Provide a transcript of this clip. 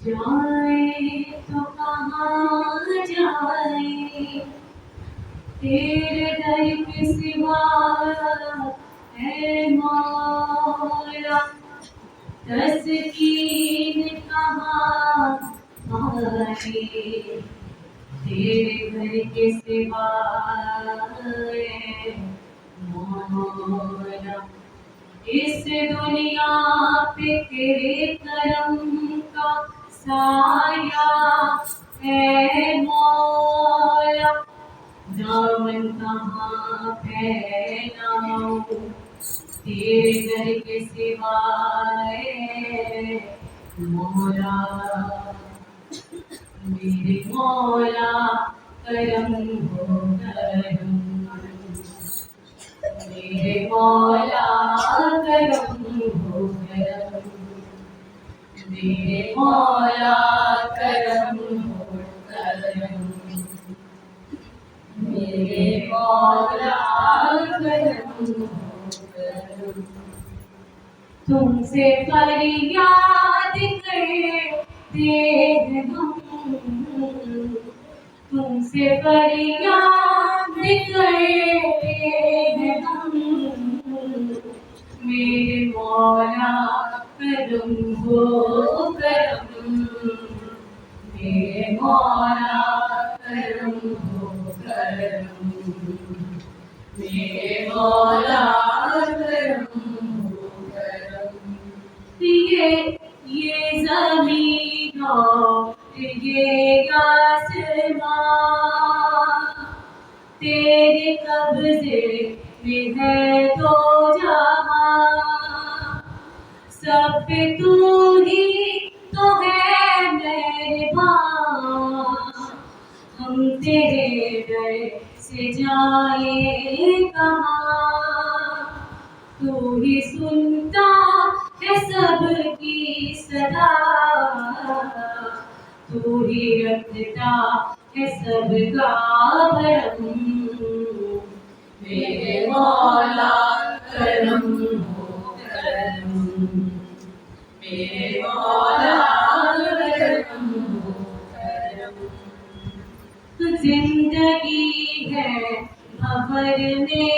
جائیں تو کہاں جائیں تیرے در کے سوا اے مولا، تسکین کہاں پائے تیرے گھر کے سوا اے مولا۔ اس دنیا پہ تیرے کرم کا سایہ ہے مولا، دامن کہاں پھیلاؤں تیرے گھر کے سوائے مولا۔ میرے مولا کرم ہو کرم، میرے مولا کرم ہو کرم، میرے مولا کرم ہو کرم، میرے مولا کرم ہو کرم۔ تم سے فریاد کرتے ہیں ہم، تم سے فریاد کرتے ہیں ہم، میرے مولا کرم ہو کرم، میرے مولا کرم ہو کرم، میرے مولا کرم ہو کرم۔ یہ زمین اور یہ آسمان تیرے قبضے میں ہے تو جہاں، سب پہ تو ہی تو ہے مہربان، ہم تیرے در سے جائیں کہاں، تو ہی سنتا ہے سب کی صدا، تو ہی رکھتا ہے سب کا بھرم، میرے مولا کرم ہو کرم، میرے مولا کرم ہو کرم۔ زندگی ہے بھنور میں